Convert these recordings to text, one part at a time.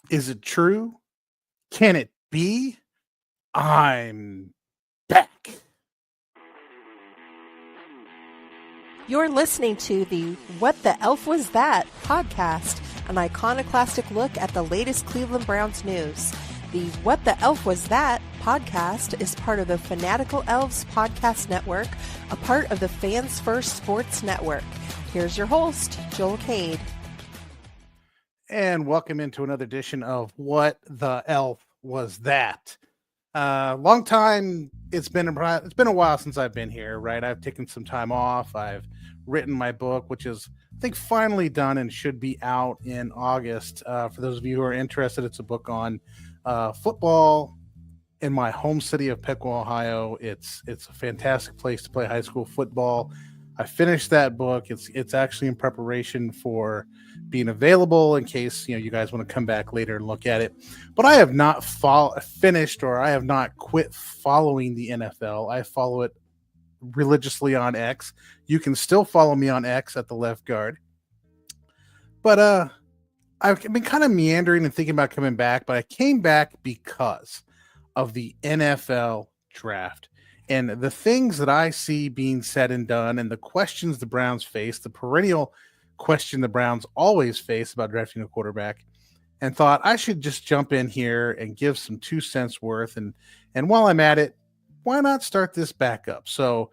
Is it true? Can it be? I'm back. You're listening to the What the Elf Was That podcast, an iconoclastic look at the latest Cleveland Browns news. The What the Elf Was That podcast is part of the Fanatical Elves podcast network, a part of the Fans First Sports Network. Here's your host, Joel Cade. And welcome into another edition of What the Elf Was That. Long time. It's been a while since I've been here, right? I've taken some time off. I've written my book, which is, I think, finally done and should be out in August. For those of you who are interested, it's a book on football in my home city of Piqua, Ohio. It's a fantastic place to play high school football. I finished that book. It's actually in preparation for being available in case you guys want to come back later and look at it. But I have not finished, or I have not quit following the NFL. I follow it religiously on X. You can still follow me on X at the Left Guard. But I've been kind of meandering and thinking about coming back, but I came back because of the NFL draft. And the things that I see being said and done, and the questions the Browns face, the perennial question the Browns always face about drafting a quarterback, and thought I should just jump in here and give some 2 cents worth. And while I'm at it, why not start this back up? So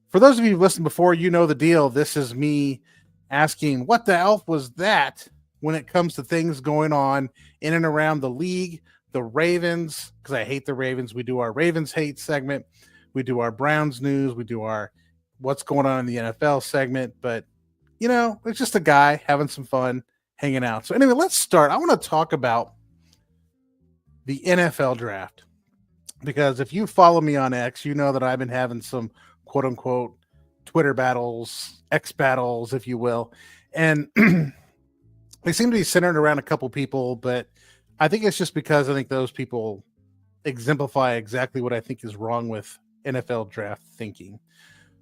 for those of you who've listened before, you know the deal. This is me asking, what the elf was that when it comes to things going on in and around the league, the Ravens, because I hate the Ravens. We do our Ravens hate segment. We do our Browns news. We do our what's going on in the NFL segment. But, it's just a guy having some fun, hanging out. So anyway, let's start. I want to talk about the NFL draft, because if you follow me on X, you know that I've been having some quote unquote Twitter battles, X battles, if you will. And they seem to be centered around a couple people, but I think it's just because I think those people exemplify exactly what I think is wrong with NFL draft thinking.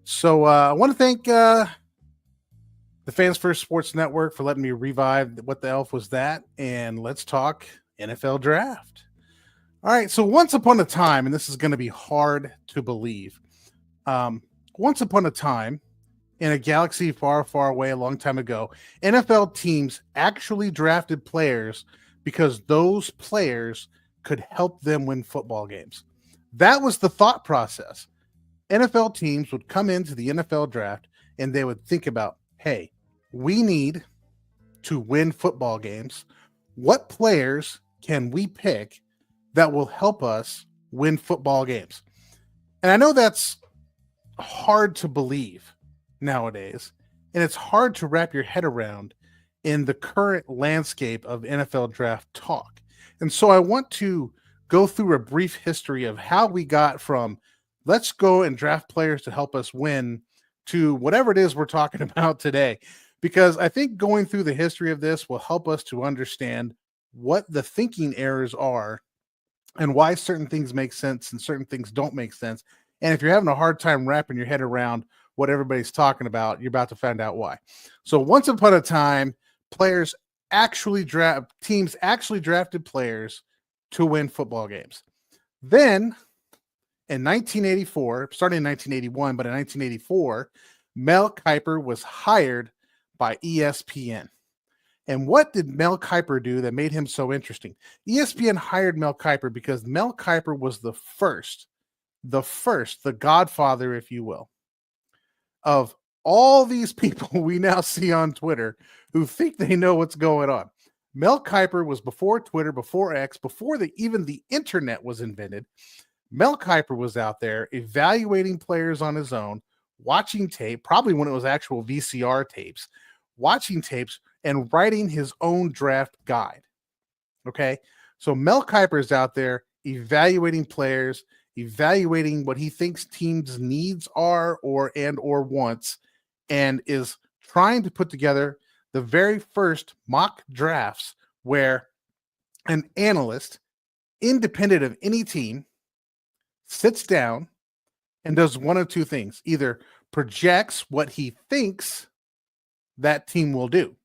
So I want to thank the Fans First Sports Network for letting me revive What the Elf Was That, and let's talk NFL draft. All right, so once upon a time, and this is going to be hard to believe, once upon a time, in a galaxy far, far away, a long time ago, NFL teams actually drafted players because those players could help them win football games. That was the thought process. NFL teams would come into the NFL draft and they would think about, hey, we need to win football games. What players can we pick that will help us win football games? And I know that's hard to believe nowadays, and it's hard to wrap your head around in the current landscape of NFL draft talk. And so I want to go through a brief history of how we got from let's go and draft players to help us win to whatever it is we're talking about today, because I think going through the history of this will help us to understand what the thinking errors are and why certain things make sense and certain things don't make sense. And if you're having a hard time wrapping your head around what everybody's talking about, you're about to find out why. So once upon a time, teams actually drafted players to win football games. Then in 1984, starting in 1981, but in 1984, Mel Kiper was hired by ESPN. And what did Mel Kiper do that made him so interesting? ESPN hired Mel Kiper because Mel Kiper was the godfather, if you will, of all these people we now see on Twitter who think they know what's going on. Mel Kiper was before Twitter, before X, before even the internet was invented. Mel Kiper was out there evaluating players on his own, watching tape, probably when it was actual VCR tapes, watching tapes and writing his own draft guide. Okay. So Mel Kiper is out there evaluating players, evaluating what he thinks teams' needs are or wants, and is trying to put together the very first mock drafts where an analyst, independent of any team, sits down and does one of two things. Either projects what he thinks that team will do.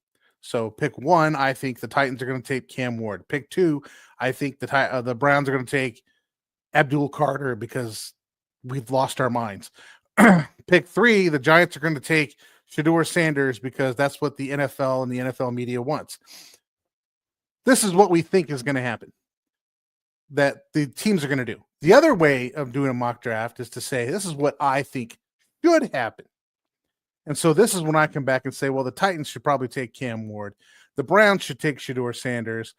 So pick 1, I think the Titans are going to take Cam Ward. Pick 2, I think the Browns are going to take Abdul Carter because we've lost our minds. Pick 3, the Giants are going to take Shedeur Sanders because that's what the NFL and the NFL media wants. This is what we think is going to happen, that the teams are going to do. The other way of doing a mock draft is to say, this is what I think should happen. And so this is when I come back and say, well, the Titans should probably take Cam Ward. The Browns should take Shedeur Sanders.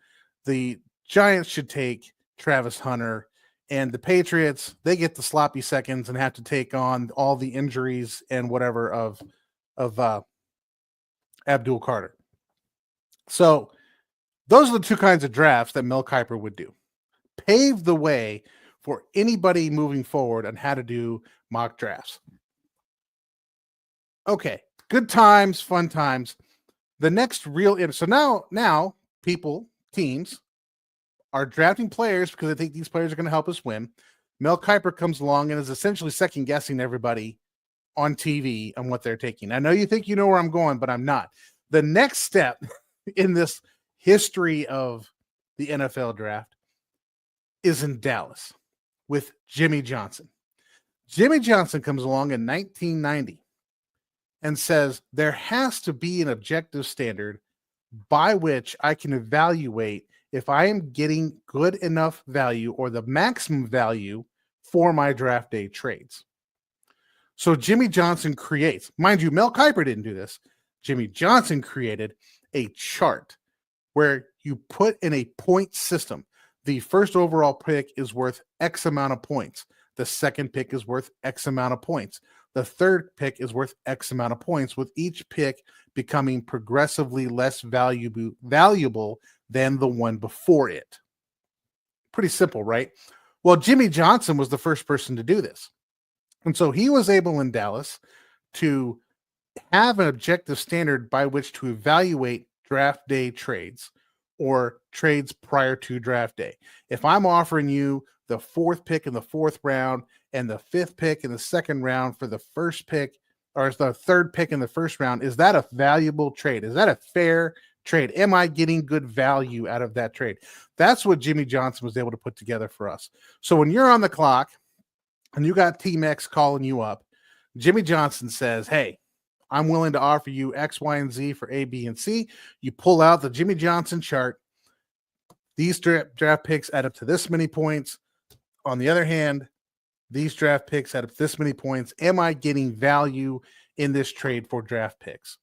The Giants should take Travis Hunter. And the Patriots, they get the sloppy seconds and have to take on all the injuries and whatever of Abdul Carter. So those are the 2 kinds of drafts that Mel Kiper would do. Pave the way for anybody moving forward on how to do mock drafts. Okay, good times, fun times. The next so now people, teams, are drafting players because they think these players are going to help us win. Mel Kiper comes along and is essentially second guessing everybody on TV on what they're taking. I know you think you know where I'm going, but I'm not. The next step in this history of the NFL draft is in Dallas with Jimmy Johnson. Jimmy Johnson comes along in 1990 and says there has to be an objective standard by which I can evaluate if I am getting good enough value or the maximum value for my draft day trades. So Jimmy Johnson creates, mind you, Mel Kiper didn't do this. Jimmy Johnson created a chart where you put in a point system. The first overall pick is worth X amount of points. The second pick is worth X amount of points. The third pick is worth X amount of points, with each pick becoming progressively less valuable than the one before it. Pretty simple, right? Well, Jimmy Johnson was the first person to do this. And so he was able in Dallas to have an objective standard by which to evaluate draft day trades or trades prior to draft day. If I'm offering you the 4th pick in the 4th round and the 5th pick in the 2nd round for the first pick, or the 3rd pick in the 1st round, is that a valuable trade? Is that a fair trade? Am I getting good value out of that trade? That's what Jimmy Johnson was able to put together for us. So when you're on the clock and you got Team X calling you up, Jimmy Johnson says, hey, I'm willing to offer you X, Y, and Z for A, B, and C. You pull out the Jimmy Johnson chart. These draft picks add up to this many points. On the other hand, these draft picks add up to this many points. Am I getting value in this trade for draft picks?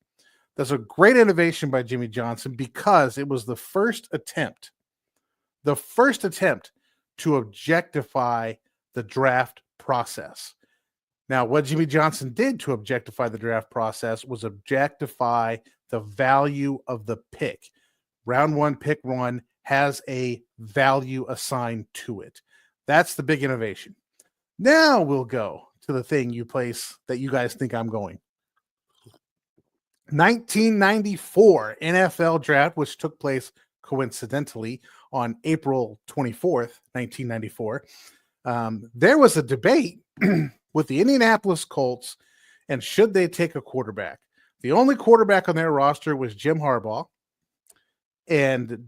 That's a great innovation by Jimmy Johnson because it was the first attempt to objectify the draft process. Now, what Jimmy Johnson did to objectify the draft process was objectify the value of the pick. Round 1, pick 1 has a value assigned to it. That's the big innovation. Now we'll go to the thing that you guys think I'm going. 1994 NFL draft, which took place coincidentally on April 24th, 1994. There was a debate with the Indianapolis Colts and should they take a quarterback. The only quarterback on their roster was Jim Harbaugh, and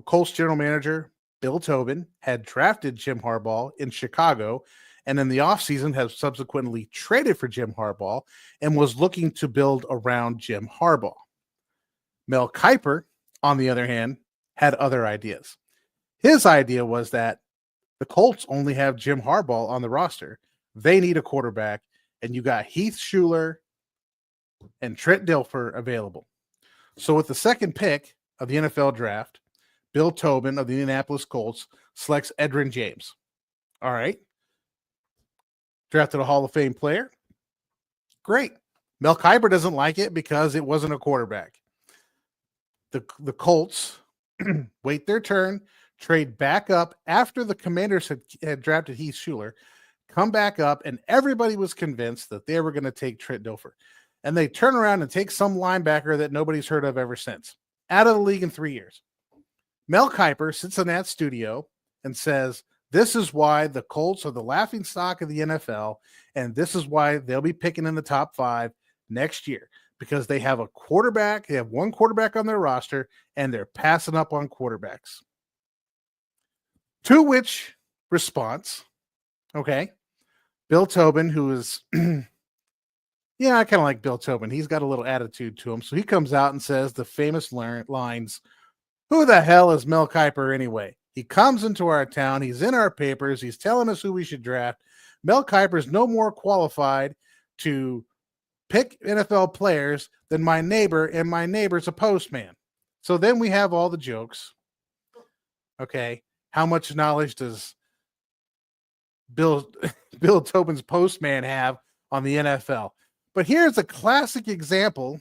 Colts general manager Bill Tobin had drafted Jim Harbaugh in Chicago, and in the offseason has subsequently traded for Jim Harbaugh and was looking to build around Jim Harbaugh. Mel Kiper, on the other hand, had other ideas. His idea was that the Colts only have Jim Harbaugh on the roster. They need a quarterback, and you got Heath Shuler and Trent Dilfer available. So with the 2nd pick of the NFL draft, Bill Tobin of the Indianapolis Colts selects Edgerrin James. All right. Drafted a Hall of Fame player. Great. Mel Kiper doesn't like it because it wasn't a quarterback. The Colts wait their turn, trade back up after the Commanders had drafted Heath Shuler, come back up, and everybody was convinced that they were going to take Trent Dilfer. And they turn around and take some linebacker that nobody's heard of ever since. Out of the league in 3 years. Mel Kiper sits in that studio and says, this is why the Colts are the laughingstock of the NFL, and this is why they'll be picking in the top 5 next year, because they have a quarterback. They have one quarterback on their roster, and they're passing up on quarterbacks. To which response, okay, Bill Tobin, who is, yeah, I kind of like Bill Tobin. He's got a little attitude to him. So he comes out and says the famous lines, "Who the hell is Mel Kiper anyway? He comes into our town. He's in our papers. He's telling us who we should draft. Mel Kiper's no more qualified to pick NFL players than my neighbor, and my neighbor's a postman." So then we have all the jokes. Okay. How much knowledge does Bill Tobin's postman have on the NFL? But here's a classic example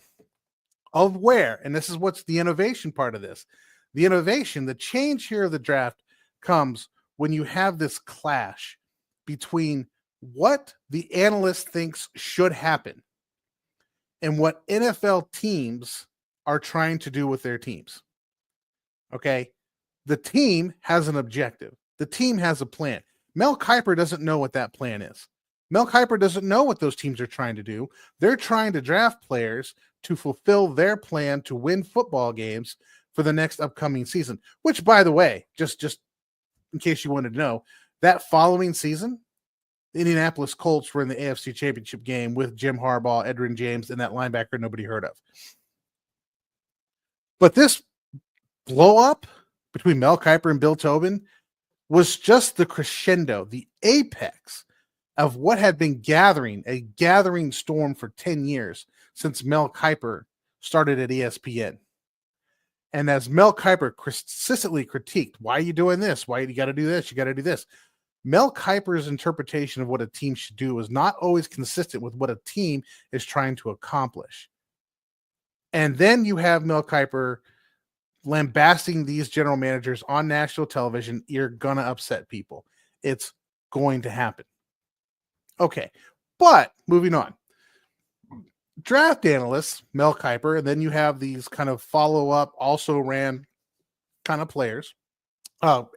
of where, and this is what's the innovation part of this. The innovation, the change here of the draft comes when you have this clash between what the analyst thinks should happen and what NFL teams are trying to do with their teams. Okay? The team has an objective. The team has a plan. Mel Kiper doesn't know what that plan is. Mel Kiper doesn't know what those teams are trying to do. They're trying to draft players to fulfill their plan to win football games for the next upcoming season, which, by the way, just in case you wanted to know, that following season, the Indianapolis Colts were in the AFC Championship game with Jim Harbaugh, Edgerrin James, and that linebacker nobody heard of. But this blow up between Mel Kiper and Bill Tobin was just the crescendo, the apex of what had been a gathering storm for 10 years since Mel Kiper started at ESPN. And as Mel Kiper consistently critiqued, why are you doing this? Why you got to do this? You got to do this. Mel Kiper's interpretation of what a team should do is not always consistent with what a team is trying to accomplish. And then you have Mel Kiper lambasting these general managers on national television. You're going to upset people. It's going to happen. Okay, but moving on. Draft analysts, Mel Kiper, and then you have these kind of follow-up, also ran kind of players,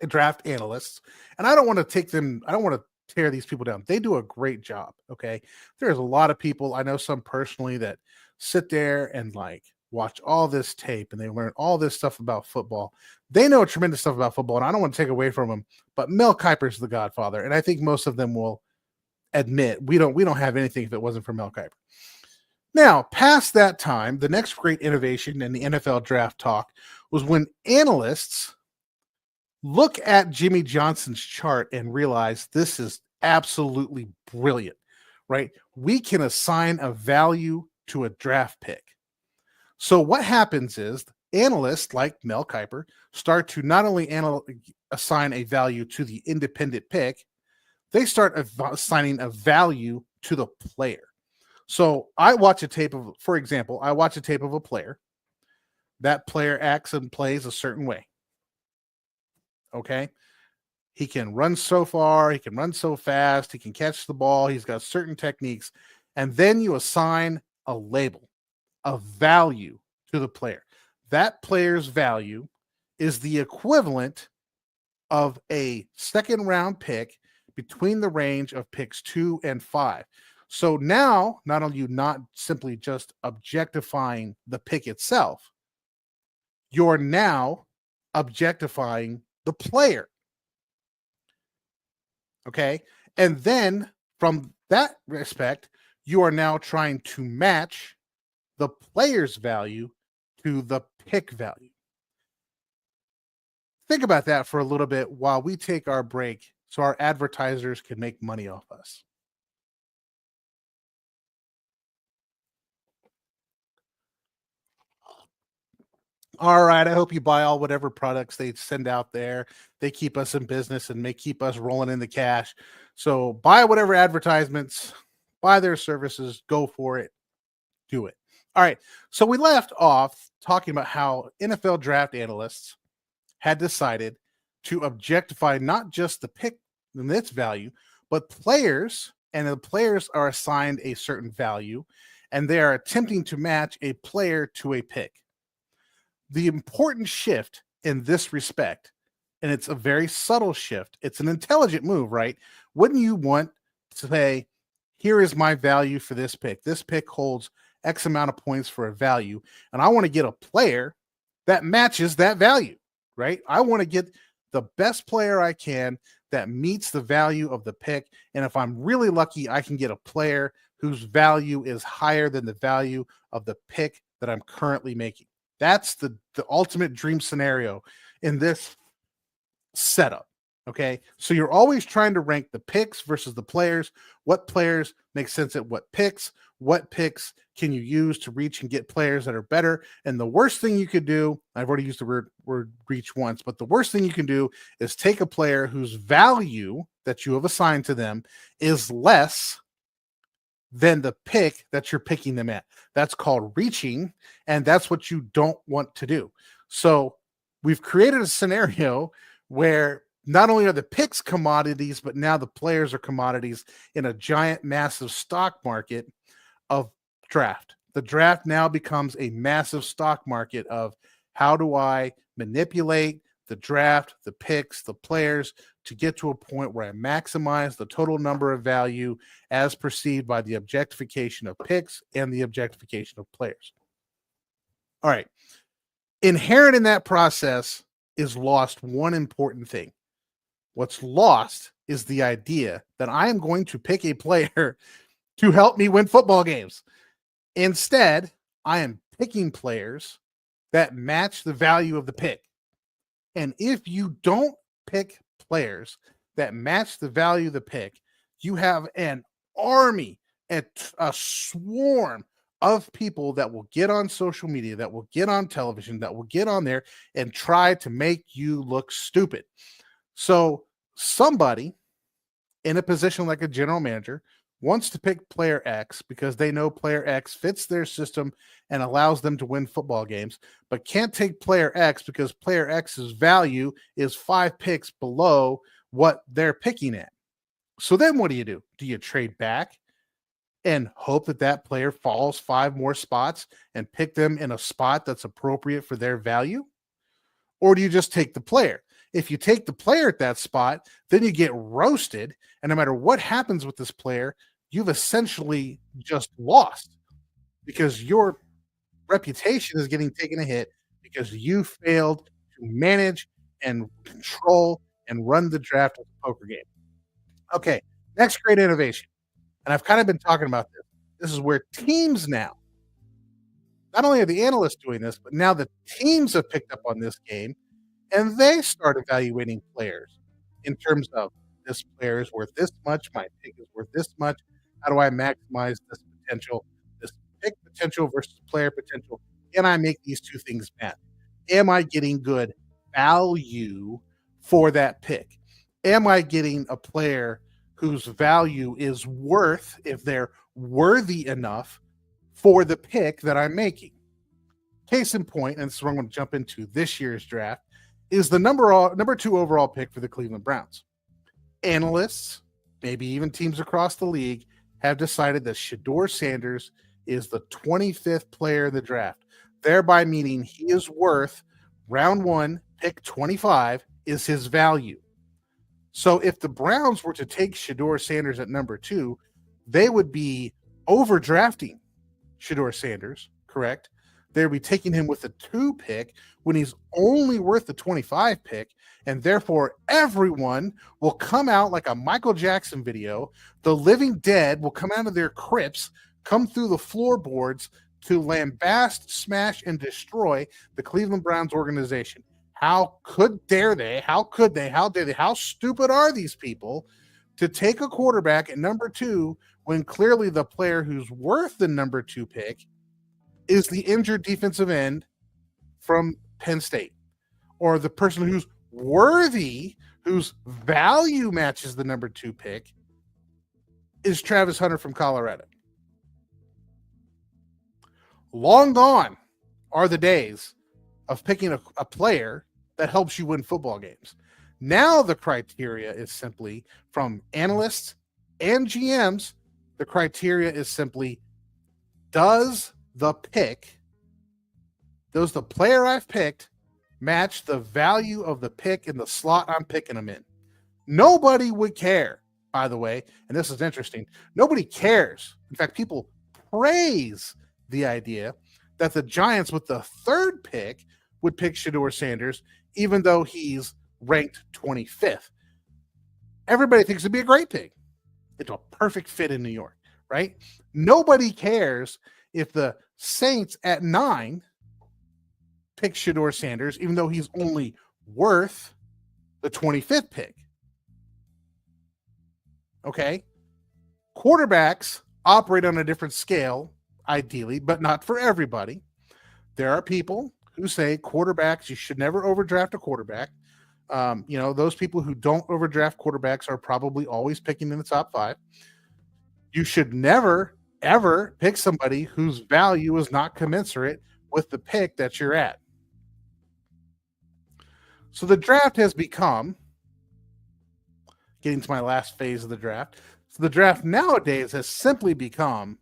draft analysts. And I don't want to tear these people down. They do a great job, okay? There's a lot of people, I know some personally, that sit there and like watch all this tape and they learn all this stuff about football. They know tremendous stuff about football, and I don't want to take away from them, but Mel Kiper's the godfather, and I think most of them will admit we don't have anything if it wasn't for Mel Kiper. Now, past that time, the next great innovation in the NFL draft talk was when analysts look at Jimmy Johnson's chart and realize this is absolutely brilliant, right? We can assign a value to a draft pick. So what happens is analysts like Mel Kiper start to not only assign a value to the independent pick, they start assigning a value to the player. So I watch a tape of, for example, a player. That player acts and plays a certain way. Okay. He can run so far. He can run so fast. He can catch the ball. He's got certain techniques. And then you assign a label, a value to the player. That player's value is the equivalent of a second round pick between the range of picks 2 and 5. So now, not only you not simply just objectifying the pick itself, you're now objectifying the player. Okay. And then from that respect, you are now trying to match the player's value to the pick value. Think about that for a little bit while we take our break so our advertisers can make money off us. All right. I hope you buy all whatever products they send out there. They keep us in business and may keep us rolling in the cash. So buy whatever advertisements, buy their services, go for it, do it. All right. So we left off talking about how NFL draft analysts had decided to objectify not just the pick and its value, but players, and the players are assigned a certain value, and they are attempting to match a player to a pick. The important shift in this respect, and it's a very subtle shift, it's an intelligent move, right? Wouldn't you want to say, here is my value for this pick? This pick holds X amount of points for a value, and I want to get a player that matches that value, right? I want to get the best player I can that meets the value of the pick. And if I'm really lucky, I can get a player whose value is higher than the value of the pick that I'm currently making. That's the ultimate dream scenario in this setup. Okay. So you're always trying to rank the picks versus the players. What players make sense at what picks? What picks can you use to reach and get players that are better? And the worst thing you could do, I've already used the word reach once, but the worst thing you can do is take a player whose value that you have assigned to them is less than the pick that you're picking them at. That's called reaching, and that's what you don't want to do. So we've created a scenario where not only are the picks commodities, but now the players are commodities in a giant, massive stock market of draft. The draft now becomes a massive stock market of how do I manipulate the draft, the picks, the players to get to a point where I maximize the total number of value as perceived by the objectification of picks and the objectification of players. All right. Inherent in that process is lost one important thing. What's lost is the idea that I am going to pick a player to help me win football games. Instead, I am picking players that match the value of the pick. And if you don't pick players that match the value of the pick, you have an army, a swarm of people that will get on social media, that will get on television, that will get on there and try to make you look stupid. So somebody in a position like a general manager wants to pick player X because they know player X fits their system and allows them to win football games, but can't take player X because player X's value is 5 picks below what they're picking at. So then what do? Do you trade back and hope that that player falls 5 more spots and pick them in a spot that's appropriate for their value? Or do you just take the player? If you take the player at that spot, then you get roasted. And no matter what happens with this player, you've essentially just lost because your reputation is getting taken a hit because you failed to manage and control and run the draft as a poker game. Okay, next great innovation. And I've kind of been talking about this. This is where teams now, not only are the analysts doing this, but now the teams have picked up on this game and they start evaluating players in terms of this player is worth this much, my pick is worth this much. How do I maximize this potential, this pick potential versus player potential? Can I make these two things match? Am I getting good value for that pick? Am I getting a player whose value is worth, if they're worthy enough, for the pick that I'm making? Case in point, and this is where I'm going to jump into this year's draft, is the number 2 overall pick for the Cleveland Browns. Analysts, maybe even teams across the league, have decided that Shedeur Sanders is the 25th player in the draft, thereby meaning he is worth round 1, pick 25 is his value. So if the Browns were to take Shedeur Sanders at number 2, they would be overdrafting Shedeur Sanders, correct? They would be taking him with a 2 pick when he's only worth the 25 pick, and therefore everyone will come out like a Michael Jackson video. The living dead will come out of their crypts, come through the floorboards to lambast, smash, and destroy the Cleveland Browns organization. How dare they? How dare they? How stupid are these people to take a quarterback at number 2 when clearly the player who's worth the number 2 pick is the injured defensive end from Penn State, or the person who's worthy, whose value matches the number 2 pick, is Travis Hunter from Colorado. Long gone are the days of picking a player that helps you win football games. Now the criteria is simply, from analysts and GMs, the criteria is simply, does the player I've picked match the value of the pick in the slot I'm picking them in? Nobody would care, by the way, and this is interesting. Nobody cares. In fact, people praise the idea that the Giants with the third pick would pick Shedeur Sanders, even though he's ranked 25th. Everybody thinks it'd be a great pick. It's a perfect fit in New York, right? Nobody cares if the Saints at 9 pick Shedeur Sanders, even though he's only worth the 25th pick. Okay? Quarterbacks operate on a different scale, ideally, but not for everybody. There are people who say quarterbacks, you should never overdraft a quarterback. Those people who don't overdraft quarterbacks are probably always picking in the top 5. You should never, ever pick somebody whose value is not commensurate with the pick that you're at. So the draft has become, getting to my last phase of the draft, so the draft nowadays has simply become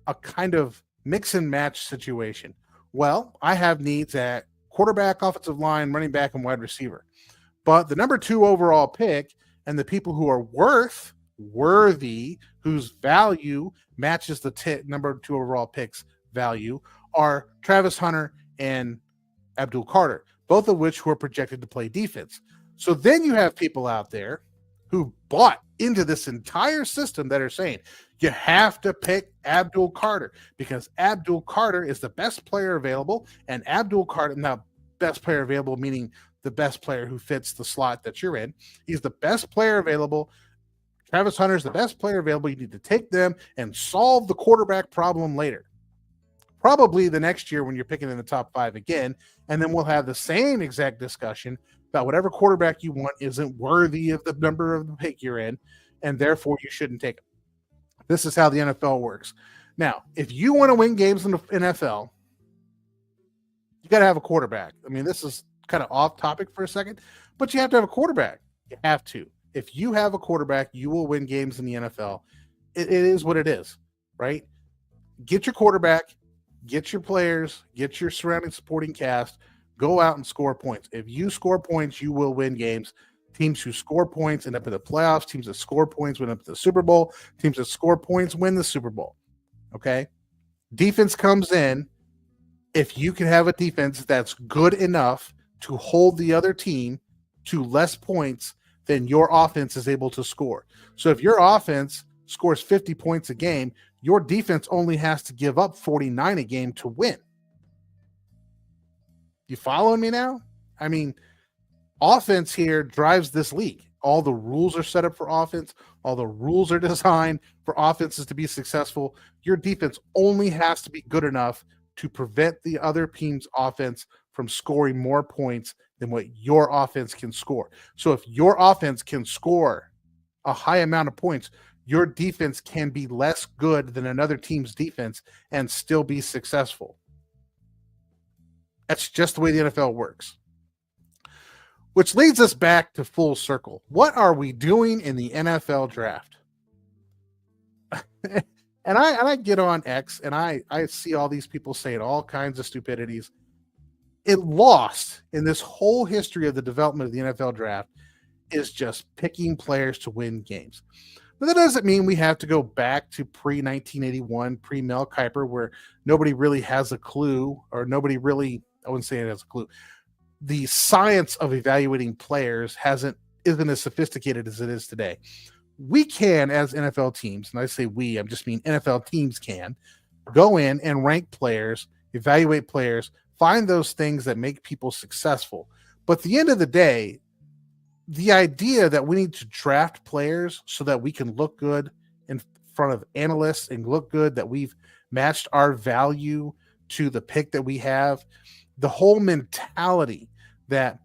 a kind of mix and match situation. Well, I have needs at quarterback, offensive line, running back, and wide receiver. But the number 2 overall pick and the people who are worthy, whose value matches the number 2 overall pick's value, are Travis Hunter and Abdul Carter, both of which who are projected to play defense. So then you have people out there who bought into this entire system that are saying, you have to pick Abdul Carter because Abdul Carter is the best player available, and Abdul Carter, now best player available meaning the best player who fits the slot that you're in. He's the best player available. Travis Hunter is the best player available. You need to take them and solve the quarterback problem later. Probably the next year when you're picking in the top 5 again, and then we'll have the same exact discussion about whatever quarterback you want isn't worthy of the number of the pick you're in, and therefore you shouldn't take it. This is how the NFL works. Now, if you want to win games in the NFL, you got to have a quarterback. I mean, this is kind of off topic for a second, but you have to have a quarterback. You have to. If you have a quarterback, you will win games in the NFL. It is what it is, right? Get your quarterback, get your players, get your surrounding supporting cast, go out and score points. If you score points, you will win games. Teams who score points end up in the playoffs. Teams that score points win up to the Super Bowl. Teams that score points win the Super Bowl. Okay? Defense comes in. If you can have a defense that's good enough to hold the other team to less points, then your offense is able to score. So if your offense scores 50 points a game, your defense only has to give up 49 a game to win. You following me now? I mean, offense here drives this league. All the rules are set up for offense. All the rules are designed for offenses to be successful. Your defense only has to be good enough to prevent the other team's offense from scoring more points than what your offense can score. So if your offense can score a high amount of points, your defense can be less good than another team's defense and still be successful. That's just the way the NFL works. Which leads us back to full circle. What are we doing in the NFL draft? And I get on X and I see all these people saying all kinds of stupidities. It lost in this whole history of the development of the NFL draft is just picking players to win games. But that doesn't mean we have to go back to pre-1981, pre-Mel Kiper, where nobody really has a clue, or nobody really, I wouldn't say it has a clue. The science of evaluating players isn't as sophisticated as it is today. We can, as NFL teams, and I say we, I just mean NFL teams can, go in and rank players, evaluate players, find those things that make people successful. But at the end of the day, the idea that we need to draft players so that we can look good in front of analysts and look good that we've matched our value to the pick that we have, the whole mentality that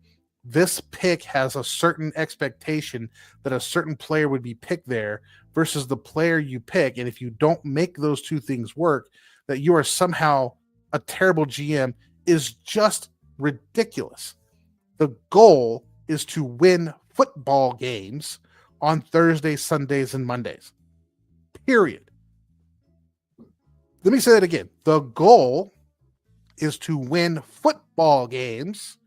this pick has a certain expectation that a certain player would be picked there versus the player you pick. And if you don't make those two things work, that you are somehow a terrible GM is just ridiculous. The goal is to win football games on Thursdays, Sundays, and Mondays. Period. Let me say that again. The goal is to win football games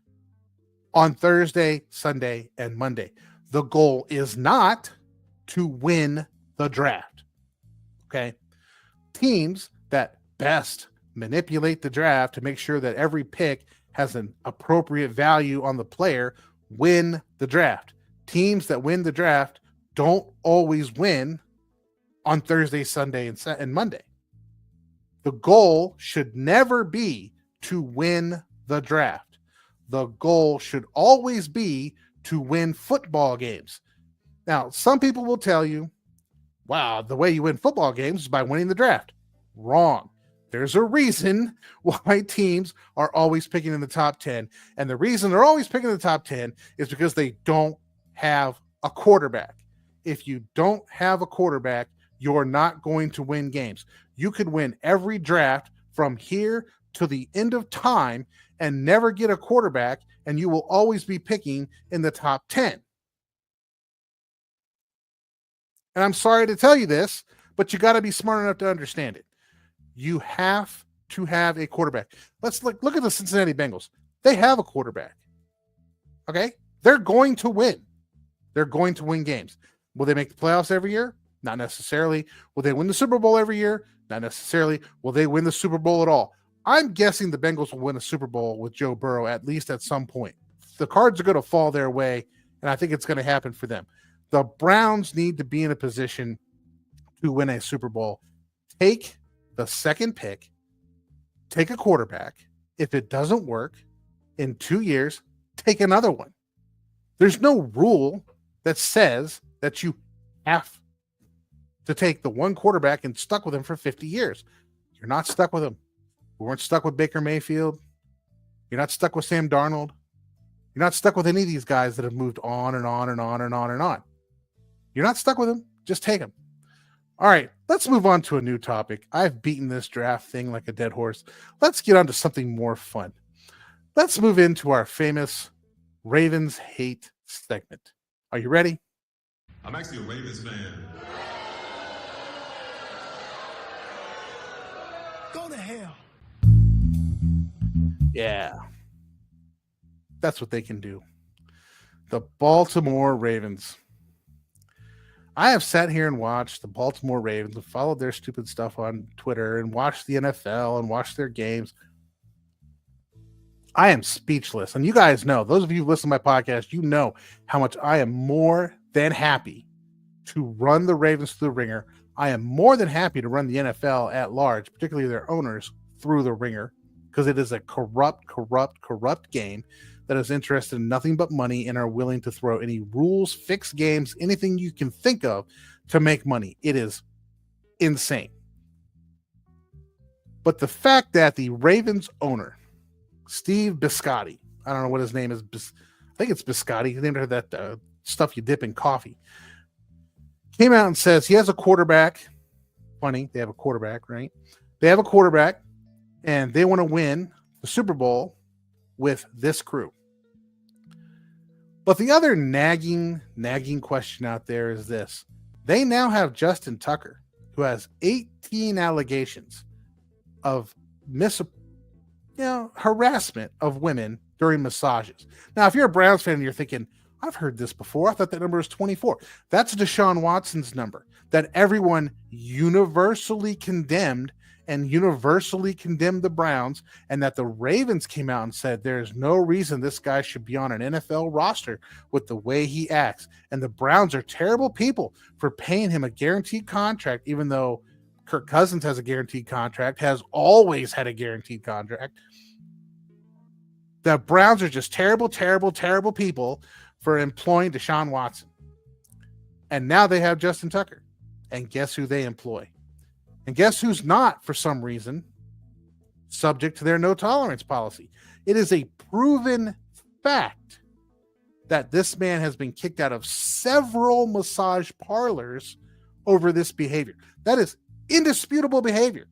on Thursday, Sunday, and Monday. The goal is not to win the draft. Okay? Teams that best manipulate the draft to make sure that every pick has an appropriate value on the player win the draft. Teams that win the draft don't always win on Thursday, Sunday, and Monday. The goal should never be to win the draft. The goal should always be to win football games. Now, some people will tell you, wow, the way you win football games is by winning the draft. Wrong. There's a reason why teams are always picking in the top 10. And the reason they're always picking in the top 10 is because they don't have a quarterback. If you don't have a quarterback, you're not going to win games. You could win every draft from here to the end of time and never get a quarterback, and you will always be picking in the top 10. And I'm sorry to tell you this, but you got to be smart enough to understand it. You have to have a quarterback. Let's look at the Cincinnati Bengals. They have a quarterback. Okay? They're going to win. They're going to win games. Will they make the playoffs every year? Not necessarily. Will they win the Super Bowl every year? Not necessarily. Will they win the Super Bowl at all? I'm guessing the Bengals will win a Super Bowl with Joe Burrow at least at some point. The cards are going to fall their way, and I think it's going to happen for them. The Browns need to be in a position to win a Super Bowl. Take the second pick, take a quarterback. If it doesn't work in 2 years, take another one. There's no rule that says that you have to take the one quarterback and stuck with him for 50 years. You're not stuck with him. We weren't stuck with Baker Mayfield. You're not stuck with Sam Darnold. You're not stuck with any of these guys that have moved on and on and on and on and on. You're not stuck with them. Just take them. All right, let's move on to a new topic. I've beaten this draft thing like a dead horse. Let's get on to something more fun. Let's move into our famous Ravens hate segment. Are you ready? I'm actually a Ravens fan. Go to hell. Yeah. That's what they can do. The Baltimore Ravens. I have sat here and watched the Baltimore Ravens and followed their stupid stuff on Twitter and watched the NFL and watched their games. I am speechless. And you guys know, those of you who listen to my podcast, you know how much I am more than happy to run the Ravens through the ringer. I am more than happy to run the NFL at large, particularly their owners, through the ringer, because it is a corrupt game that is interested in nothing but money and are willing to throw any rules, fix games, anything you can think of to make money. It is insane. But the fact that the Ravens owner, Steve Bisciotti, I don't know what his name is. I think it's Biscotti. He named her that stuff you dip in coffee. Came out and says he has a quarterback. Funny, they have a quarterback, right? They have a quarterback, and they want to win the Super Bowl with this crew. But the other nagging question out there is this. They now have Justin Tucker, who has 18 allegations of harassment of women during massages. Now, if you're a Browns fan and you're thinking, I've heard this before. I thought that number was 24. That's Deshaun Watson's number that everyone universally condemned and universally condemned the Browns, and that the Ravens came out and said there's no reason this guy should be on an NFL roster with the way he acts. And the Browns are terrible people for paying him a guaranteed contract, even though Kirk Cousins has a guaranteed contract, has always had a guaranteed contract. The Browns are just terrible people for employing Deshaun Watson. And now they have Justin Tucker. And guess who they employ? And guess who's not, for some reason, subject to their no tolerance policy? It is a proven fact that this man has been kicked out of several massage parlors over this behavior. That is indisputable behavior.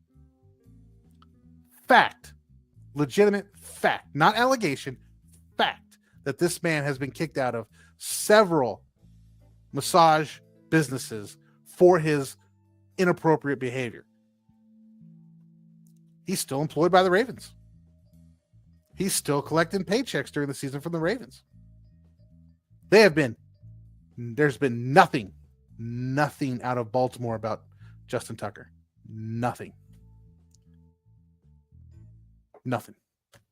Fact. Legitimate fact. Not allegation. Fact that this man has been kicked out of several massage businesses for his inappropriate behavior. He's still employed by the Ravens. He's still collecting paychecks during the season from the Ravens. There's been nothing out of Baltimore about Justin Tucker. Nothing. Nothing.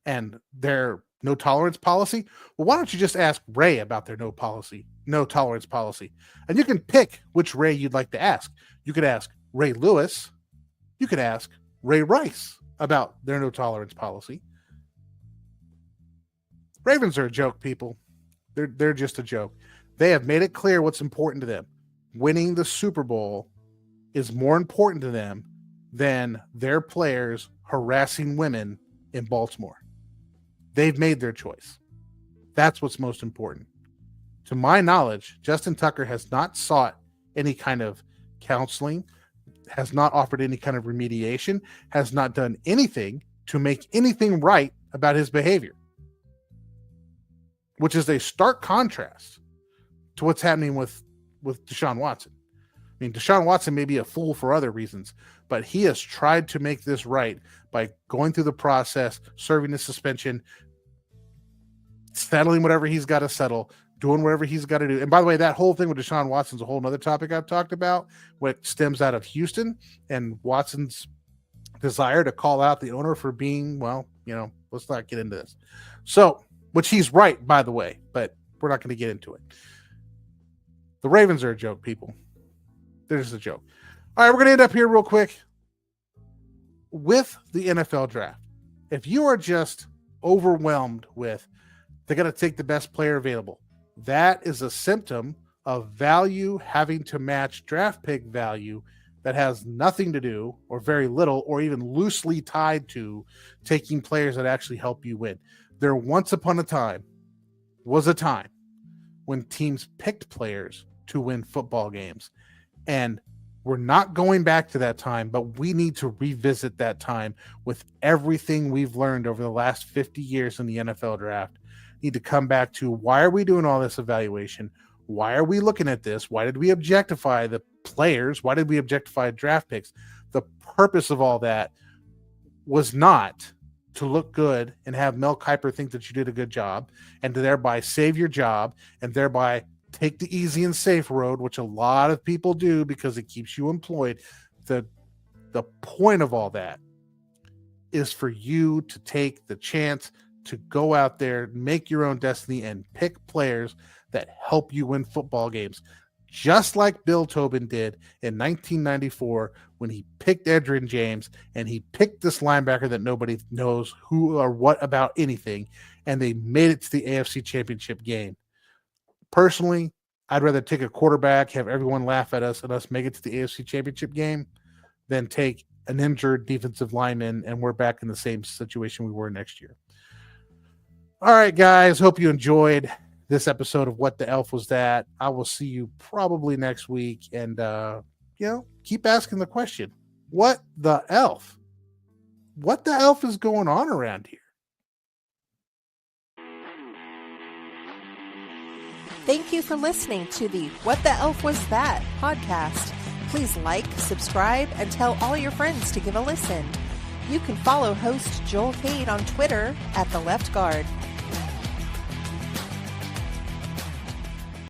And their no tolerance policy, well, why don't you just ask Ray about their no tolerance policy? And you can pick which Ray you'd like to ask. You could ask Ray Lewis. You could ask Ray Rice about their no tolerance policy. Ravens are a joke, people. They're just a joke. They have made it clear what's important to them. Winning the Super Bowl is more important to them than their players harassing women in Baltimore. They've made their choice. That's what's most important. To my knowledge, Justin Tucker has not sought any kind of counseling, has not offered any kind of remediation, has not done anything to make anything right about his behavior, which is a stark contrast to what's happening with Deshaun Watson. I mean, Deshaun Watson may be a fool for other reasons, but he has tried to make this right by going through the process, serving the suspension, settling whatever he's got to settle, doing whatever he's got to do. And by the way, that whole thing with Deshaun Watson's a whole nother topic I've talked about, what stems out of Houston and Watson's desire to call out the owner for being, well, let's not get into this. So, which he's right, by the way, but we're not going to get into it. The Ravens are a joke, people. They're just a joke. All right, we're going to end up here real quick with the NFL draft. If you are just overwhelmed with they got to take the best player available, that is a symptom of value having to match draft pick value that has nothing to do, or very little, or even loosely tied to taking players that actually help you win. There once upon a time was a time when teams picked players to win football games. And we're not going back to that time, but we need to revisit that time with everything we've learned over the last 50 years in the NFL draft. Need to come back to, why are we doing all this evaluation? Why are we looking at this? Why did we objectify the players? Why did we objectify draft picks? The purpose of all that was not to look good and have Mel Kiper think that you did a good job and to thereby save your job and thereby take the easy and safe road, which a lot of people do because it keeps you employed. The point of all that is for you to take the chance to go out there, make your own destiny, and pick players that help you win football games. Just like Bill Tobin did in 1994 when he picked Edgerrin James and he picked this linebacker that nobody knows who or what about anything, and they made it to the AFC Championship game. Personally, I'd rather take a quarterback, have everyone laugh at us, and us make it to the AFC Championship game than take an injured defensive lineman and we're back in the same situation we were next year. All right, guys, hope you enjoyed this episode of What the Elf Was That. I will see you probably next week, and keep asking the question, what the elf? What the elf is going on around here? Thank you for listening to the What the Elf Was That podcast. Please like, subscribe, and tell all your friends to give a listen. You can follow host Joel Cade on Twitter @The Left Guard.